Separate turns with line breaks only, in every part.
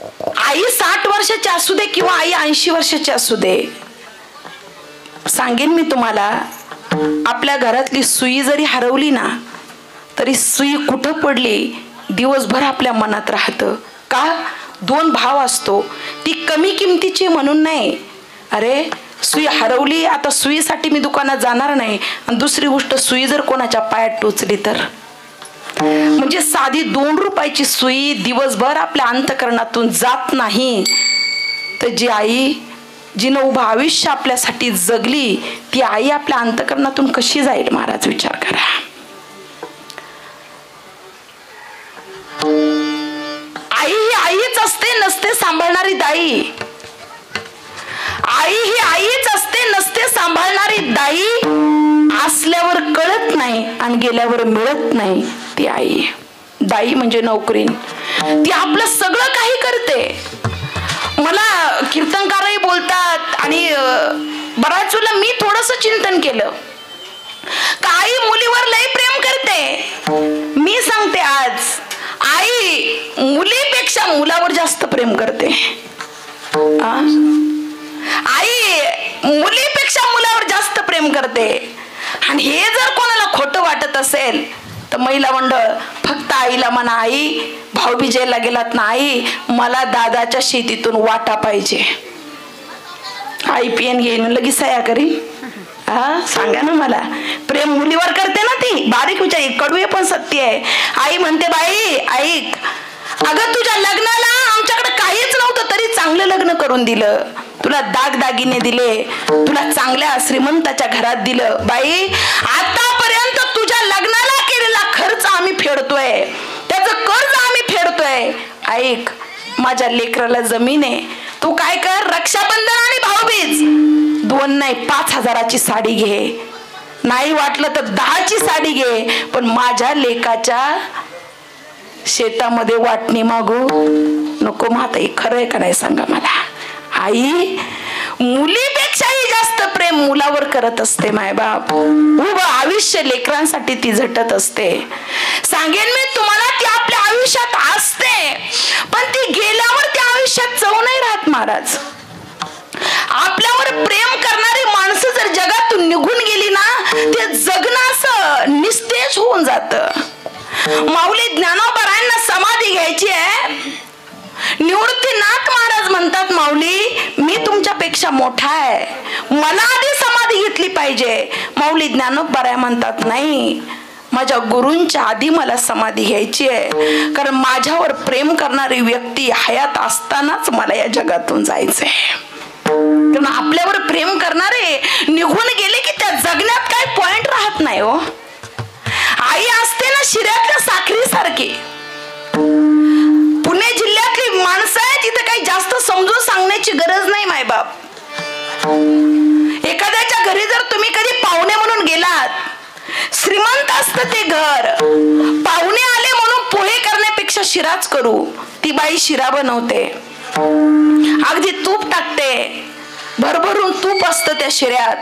आई 60 वर्षाची असू दे किंवा आई 80 वर्षाची असू दे, सांगेन मी तुम्हाला, आपल्या घरातली सुई जरी हरवली ना तरी सुई कुठं पडली दिवसभर आपल्या मनात राहतं. का? 2 भाव असतो. ती कमी किमतीची म्हणून नाही. अरे सुई हरवली, आता सुईसाठी मी दुकानात जाणार नाही. आणि दुसरी गोष्ट, सुई जर कोणाच्या पायात टोचली तर, म्हणजे साधी 2 रुपयाची सुई दिवसभर आपल्या अंतःकरणातून जात नाही तर जी आई, जिनं उभं आयुष्य आपल्यासाठी जगली, ती आई आपल्या अंतःकरणातून कशी जाईल महाराज, विचार करा. आई ही आईच असते, नसते सांभाळणारी दाई. आई ही आईच असते, नसते सांभाळणारी दाई. असल्यावर कळत नाही आणि गेल्यावर मिळत नाही ती आई. दाई म्हणजे नोकरीन, ती आपलं सगळं काही करते. मला कीर्तनकारही बोलतात आणि बऱ्याच वेळेला मी थोडस चिंतन केलं, आई मुलीवर लय प्रेम करते. मी सांगते आज, आई मुलीपेक्षा मुलावर जास्त प्रेम करते. आई मुलीपेक्षा मुलावर जास्त प्रेम करते. आणि हे जर कोणाला खोटं वाटत असेल तर महिला मंडळ फक्त आईला म्हणा, आई भाऊबीजेला गेलात ना, आई मला दादाच्या शेतीतून वाटा पाहिजे. आई पेन घेईन लगेच सया करी. सांगा ना मला, प्रेम मुलीवर करते ना ती. बारीक विचार, कडवे पण सत्य आहे. आई म्हणते, बाई ऐक, अगं तुझ्या लग्नाला आमच्याकडे काहीच नव्हतं तरी चांगलं लग्न करून दिलं. तुला दागदागिने दिले, तुला चांगल्या श्रीमंताच्या घरात दिलं. बाई आतापर्यंत तुझ्या लग्नाला केलेला खर्च आम्ही फेडतोय, त्याचं कर्ज आम्ही फेडतोय. ऐक, माझ्या लेकराला जमीन आहे, तू काय कर, रक्षाबंधन आणि भाऊबीज 2 नाही 5,000ची साडी घे, नाही वाटलं तर 10ची साडी घे, पण माझ्या लेकाच्या शेतामध्ये वाटणी मागू नको. म्हाताई खरं आहे का नाही सांगा मला. आई मुलीपेक्षाही जास्त प्रेम मुलावर करत असते. मायबाप उभं आयुष्य लेकरांसाठी ती झटत असते. सांगेन मी तुम्हाला, ती आपल्या आयुष्यात असते, पण ती गेल्यावर त्या आयुष्यात चव नाही राहत महाराज. आपल्यावर प्रेम करणारी माणसं जर जगातून निघून गेली ना, ते जगणं असं निस्तेज होऊन जातं. माऊली ज्ञानोबारायांना समाधी घ्यायची आहे. निवृत्तीनाथ महाराज म्हणतात, माऊली मी तुमच्यापेक्षा मोठा आहे, मला आधी समाधी घेतली पाहिजे. माऊली ज्ञानोबाराय म्हणतात, नाही, माझ्या गुरूंच्या आधी मला समाधी घ्यायची आहे, कारण माझ्यावर प्रेम करणारी व्यक्ती हयात असतानाच मला या जगातून जायचंय. कारण आपल्यावर प्रेम करणारे निघून गेले की त्या जगण्यात काय पॉइंट राहत नाही हो. आई असते ना शिऱ्यातल्या साखरीसारखी. पुणे जिल्ह्यातली माणसं आहे, तिथे काही जास्त समजून सांगण्याची गरज नाही मायबाप. एखाद्याच्या घरी जर तुम्ही कधी पाहुणे म्हणून गेलात, श्रीमंत असतं ते घर, पाहुणे आले म्हणून पोहे करण्यापेक्षा शिराच करू, ती बाई शिरा बनवते, अगदी तूप टाकते, भरभरून तूप असतं त्या शिऱ्यात,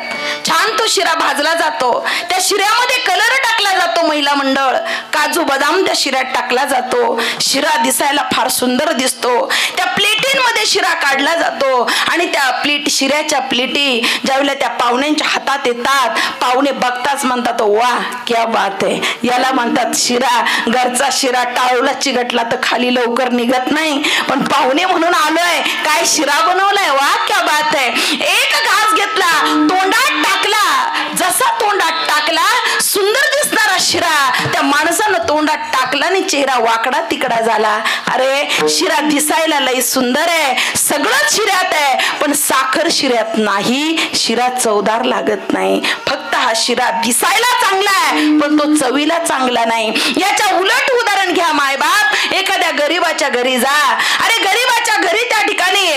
छान तो शिरा भाजला जातो, त्या शिऱ्यामध्ये कलर टाकला जातो, महिला मंडळ काजू बदाम त्या शिऱ्यात टाकला जातो, शिरा दिसायला फार सुंदर दिसतो. त्या प्लेटींमध्ये शिरा काढला जातो आणि त्या शिऱ्याच्या प्लेटी ज्यावेळेला त्या पाहुण्यांच्या हातात येतात, पाहुणे बघताच म्हणतात, वा क्या बात आहे. याला म्हणतात शिरा. घरचा शिरा टाळूला चिघटला तर खाली लवकर निघत नाही, पण पाहुणे म्हणून आलोय, काय शिरा बनवलाय, वा क्या बात आहे. एक घास घेतला, तोंडात टाकला, जसा तोंडात टाकला सुंदर दिसणारा शिरा त्या माणसानं तोंडात टाकला आणि चेहरा वाकडा तिकडा झाला. अरे शिरा दिसायला लई सुंदर आहे, सगळंच शिऱ्यात आहे, पण साखर शिऱ्यात नाही, शिरा चवदार लागत नाही. फक्त हा शिरा दिसायला चांगला आहे पण तो चवीला चांगला नाही. याच्या उलट उदाहरण घ्या मायबाप, एखाद्या गरीबाच्या घरी जा. अरे गरीबाच्या घरी त्या ठिकाणी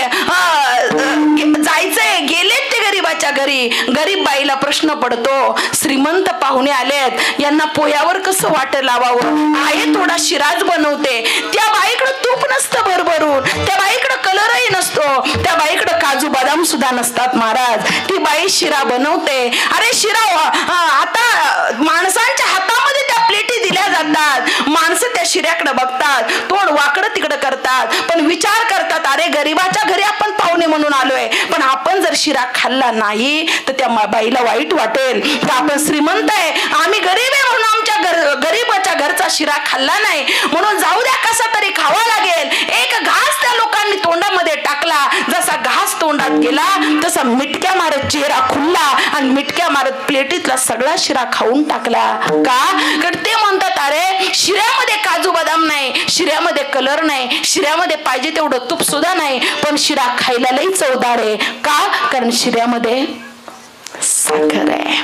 जायचंय, गेलेत ते गरीबाच्या घरी, गरीब बाईला प्रश्न पडतो, श्रीमंत पाहुणे आलेत, यांना पोह्यावर कसं वाट लावावं, आहे थोडा शिराज बनवते. त्या बाईकडे तूप नसतं भरभरून, त्या बाईकडे कलरही नसतो, त्या बाईकडे काजू बदाम सुद्धा नसतात महाराज, ती बाई शिरा बनवते. अरे शिरा आता माणसांच्या हातामध्ये त्या प्लेटी दिल्या जातात, माणसं त्या शिऱ्याकडे बघतात, तोंड वाकडं तिकडं करतात, पण विचार करतात अरे गरिबाच्या घरी आपण पाहुणे म्हणून आलोय, पण आपण जर शिरा खाल्ला नाही तर त्या बाईला वाईट वाटेल की आपण श्रीमंत आहे, आम्ही गरीब आहे म्हणून आमच्या गरीबाच्या घरचा शिरा खाल्ला नाही, म्हणून जाऊ द्या कसा तरी खावा लागेल. एक घास त्या लोकांनी तोंडामध्ये टाकला, जसा घास तोंडात गेला तसा मिटक्या मारत चेहरा खुलला आणि मिटक्या मारत प्लेटीतला सगळा शिरा खाऊन टाकला. का? कारण ते म्हणतात अरे शिऱ्यामध्ये काजू बदाम नाही, शिऱ्यामध्ये कलर नाही, शिऱ्यामध्ये पाहिजे तेवढं तूप सुद्धा नाही, पण शिरा खायला लई चवदार आहे. का? कारण शिऱ्यामध्ये साखर आहे.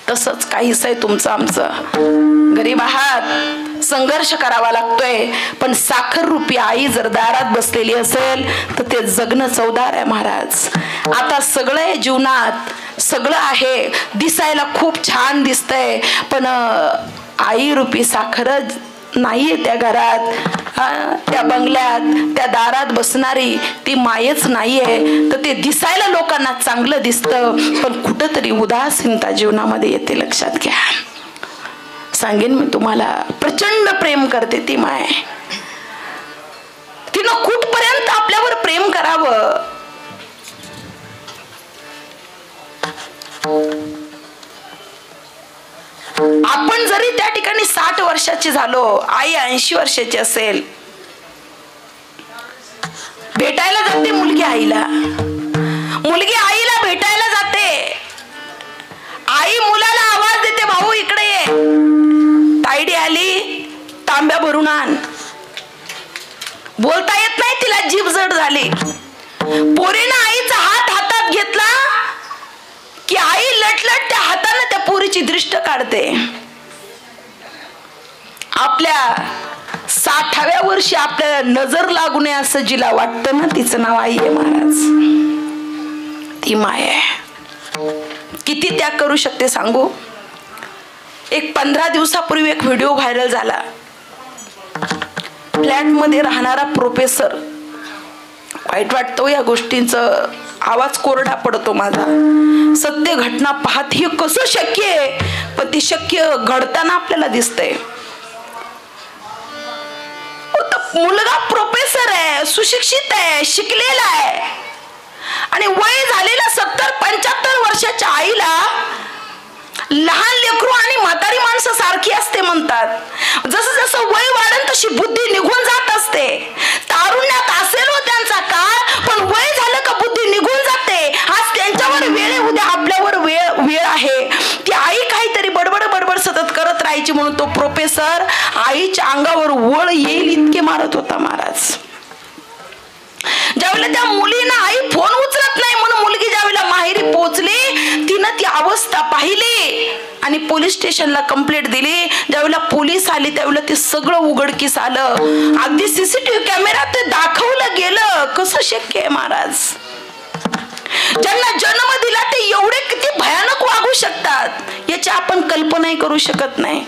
तसंच काहीच आहे तुमचं आमचं. गरीब आहात, संघर्ष करावा लागतोय, पण साखर रूपी आई जर दारात बसलेली असेल तर ते जगणं चवदार आहे महाराज. आता सगळं आहे जीवनात, सगळं आहे, दिसायला खूप छान दिसतंय, पण आई रूपी साखरच नाहीये त्या घरात, त्या बंगल्यात, त्या दारात बसणारी ती मायच नाहीये. तर ते दिसायला लोकांना चांगलं दिसतं, पण कुठंतरी उदासीनता जीवनामध्ये येते. लक्षात घ्या. सांगेन मी तुम्हाला, प्रचंड प्रेम करते ती माय. तिनं कुठपर्यंत आपल्यावर प्रेम करावं. आपण जरी त्या ठिकाणी 60 वर्षाची झालो, आई 80 वर्षाची असेल, भेटायला जाते मुलगी आईला, मुलगी आईला भेटायला जाते, आई मुलाला आवाज देते, भाऊ इकडे ये, तायडी आली, तांब्या भरून आण. बोलता येत नाही तिला, जीभ जड झाली. पोरीनं आईचा हात हातात घेतला की आई लटलट त्या हाताने त्या पोरीची दृष्ट काढते. आपल्या 60व्या वर्षी आपल्याला नजर लागू नये असं जिला वाटतं ना, तिचं नाव आई आहे महाराज. ती माय आहे. किती त्याग करू शकते सांगू. एक 15 दिवसापूर्वी एक व्हिडिओ व्हायरल झाला. फ्लॅट मध्ये राहणारा प्रोफेसर, वाईट वाटतो या गोष्टींचं, आवाज कोरडा पडतो माझा. सत्य घटना पाहत हे कसं शक्य आहे, पण ती शक्य घडताना आपल्याला दिसतंय. मुलगा प्रोफेसर आहे, सुशिक्षित आहे, शिकलेला आहे, आणि वय झालेल्या 70-75 वर्षाच्या आईला लहान लेकरू आणि म्हातारी माणसं सारखी असते म्हणतात. जसं जसं वय वाढेल तशी बुद्धी निघून जात असते. तारुण्यात असेल व त्यांचा काळ, पण वय झालं का बुद्धी निघून जाते. आज त्यांच्यावर वेळ आहे, उद्या आपल्यावर वेळ आहे. ती आई काहीतरी बडबड सतत करत राहायची, म्हणून तो प्रोफेसर आईच्या अंगावर वळ येईल इतके मारत होता महाराज. ज्यावेळेला त्या मुलीनं आई फोन उचलत नाही म्हणून मुलगी ज्यावेळेला माहेरी पोहोचली, तिनं ती अवस्था पाहिली आणि पोलीस स्टेशनला कंप्लेंट दिली. ज्यावेळेला पोलीस आली त्यावेळेला ते सगळं उघडकीस आलं. अगदी सीसीटीव्ही कॅमेऱ्यात ते दाखवलं गेलं. कसं शक्य आहे महाराज. ज्यांना जन्म दिला ते एवढे किती भयानक वागू शकतात याची आपण कल्पनाही करू शकत नाही.